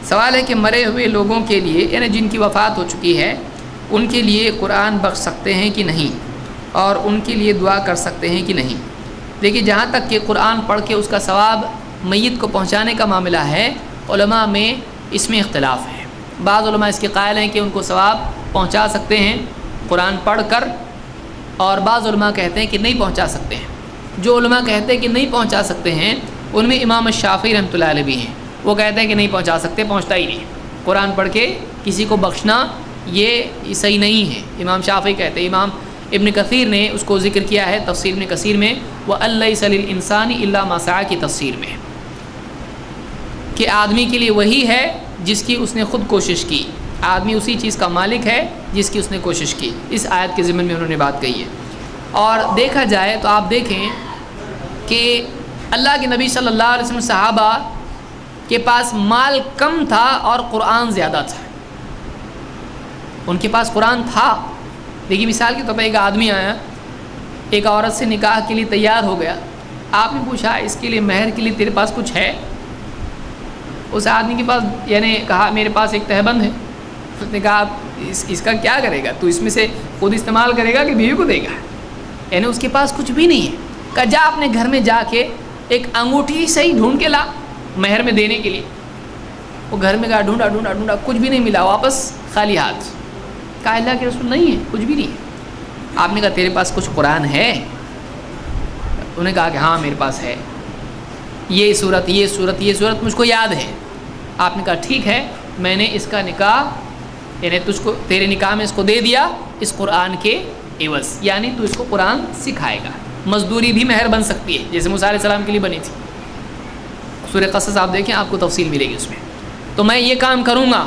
سوال ہے کہ مرے ہوئے لوگوں کے لیے یعنی جن کی وفات ہو چکی ہے ان کے لیے قرآن بخش سکتے ہیں کہ نہیں، اور ان کے لیے دعا کر سکتے ہیں کہ نہیں؟ دیکھیے، جہاں تک کہ قرآن پڑھ کے اس کا ثواب میت کو پہنچانے کا معاملہ ہے، علماء میں اس میں اختلاف ہے۔ بعض علماء اس کے قائل ہیں کہ ان کو ثواب پہنچا سکتے ہیں قرآن پڑھ کر، اور بعض علماء کہتے ہیں کہ نہیں پہنچا سکتے ہیں۔ جو علماء کہتے ہیں کہ نہیں پہنچا سکتے ہیں ان میں امام شافعی رحمۃ اللہ علیہ بھی ہیں، وہ کہتے ہیں کہ نہیں پہنچا سکتے، پہنچتا ہی نہیں، قرآن پڑھ کے کسی کو بخشنا یہ صحیح نہیں ہے، امام شافعی کہتے ہیں۔ امام ابن کثیر نے اس کو ذکر کیا ہے تفسیر ابن کثیر میں، وَأَلَّيْسَ لِلْإِنسَانِ إِلَّا مَا سَعَىٰ کی تفسیر میں، کہ آدمی کے لیے وہی ہے جس کی اس نے خود کوشش کی، آدمی اسی چیز کا مالک ہے جس کی اس نے کوشش کی۔ اس آیت کے ضمن میں انہوں نے بات کہی ہے۔ اور دیکھا جائے تو آپ دیکھیں کہ اللہ کے نبی صلی اللہ علیہ وسلم صحابہ کے پاس مال کم تھا اور قرآن زیادہ تھا، ان کے پاس قرآن تھا۔ دیکھیے مثال کے طور پر ایک آدمی آیا، ایک عورت سے نکاح کے لیے تیار ہو گیا، آپ نے پوچھا اس کے لیے مہر کے لیے تیرے پاس کچھ ہے؟ اس آدمی کے پاس یعنی کہا میرے پاس ایک تہبند ہے۔ اس نے کہا اس کا کیا کرے گا تو؟ اس میں سے خود استعمال کرے گا کہ بیوی کو دے گا؟ یعنی اس کے پاس کچھ بھی نہیں ہے۔ کہا جا اپنے گھر میں جا کے ایک انگوٹھی صحیح ڈھونڈ کے لا مہر میں دینے کے لیے۔ وہ گھر میں گیا، ڈھونڈا ڈھونڈا ڈھونڈا، کچھ بھی نہیں ملا، واپس خالی ہاتھ۔ کہا اللہ کے رسول نہیں ہے، کچھ بھی نہیں ہے۔ آپ نے کہا تیرے پاس کچھ قرآن ہے؟ انہوں نے کہا کہ ہاں میرے پاس ہے، یہ صورت یہ صورت یہ صورت مجھ کو یاد ہے۔ آپ نے کہا ٹھیک ہے، میں نے اس کا نکاح یعنی تجھ کو تیرے نکاح میں اس کو دے دیا اس قرآن کے عوض، یعنی تو اس کو قرآن سکھائے گا۔ مزدوری بھی مہر بن سکتی ہے، جیسے موسیٰ علیہ السلام کے لیے بنی تھی۔ سورہ قصص آپ دیکھیں، آپ کو تفصیل ملے گی اس میں۔ تو میں یہ کام کروں گا،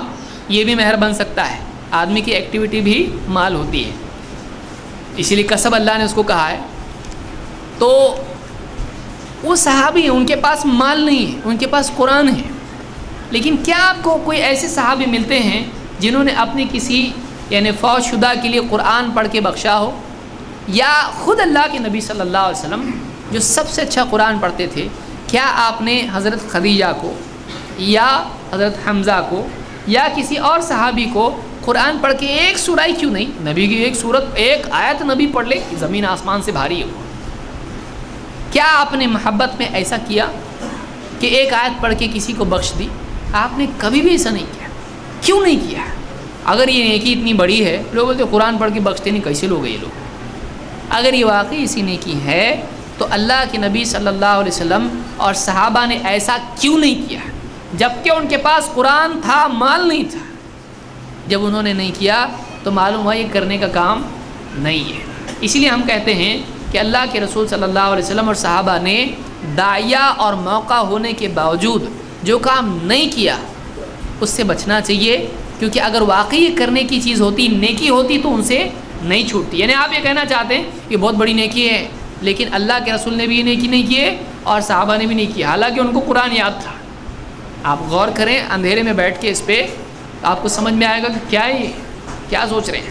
یہ بھی مہر بن سکتا ہے۔ آدمی کی ایکٹیویٹی بھی مال ہوتی ہے، اسی لیے کسب اللہ نے اس کو کہا ہے۔ تو وہ صحابی ہیں، ان کے پاس مال نہیں ہے، ان کے پاس قرآن ہے۔ لیکن کیا آپ کو کوئی ایسے صحابی ملتے ہیں جنہوں نے اپنی کسی یعنی فوت شدہ کے لیے قرآن پڑھ کے بخشا ہو؟ یا خود اللہ کے نبی صلی اللہ علیہ وسلم جو سب سے اچھا قرآن پڑھتے تھے، کیا آپ نے حضرت خدیجہ کو یا حضرت حمزہ کو یا کسی اور صحابی کو قرآن پڑھ کے ایک سورہ کیوں نہیں، نبی کی ایک سورت ایک آیت نبی پڑھ لے، زمین آسمان سے بھاری ہو؟ کیا آپ نے محبت میں ایسا کیا کہ ایک آیت پڑھ کے کسی کو بخش دی؟ آپ نے کبھی بھی ایسا نہیں کیا۔ کیوں نہیں کیا؟ اگر یہ نیکی اتنی بڑی ہے، لوگ بولتے قرآن پڑھ کے بخشتے نہیں، کیسے لوگ ہیں یہ لوگ؟ اگر یہ واقعی اسی نیکی ہے تو اللہ کے نبی صلی اللہ علیہ وسلم اور صحابہ نے ایسا کیوں نہیں کیا؟ جبکہ ان کے پاس قرآن تھا، مال نہیں تھا۔ جب انہوں نے نہیں کیا تو معلوم ہوا یہ کرنے کا کام نہیں ہے۔ اسی لیے ہم کہتے ہیں کہ اللہ کے رسول صلی اللہ علیہ وسلم اور صحابہ نے داعیہ اور موقع ہونے کے باوجود جو کام نہیں کیا اس سے بچنا چاہیے، کیونکہ اگر واقعی یہ کرنے کی چیز ہوتی، نیکی ہوتی، تو ان سے نہیں چھوٹتی۔ یعنی آپ یہ کہنا چاہتے ہیں کہ بہت بڑی نیکی ہے، لیکن اللہ کے رسول نے بھی یہ نیکی نہیں کیے اور صحابہ نے بھی نہیں کیا، حالانکہ ان کو قرآن یاد تھا۔ آپ غور کریں اندھیرے میں بیٹھ کے اس پہ، آپ کو سمجھ میں آئے گا کہ کیا ہے یہ، کیا سوچ رہے ہیں۔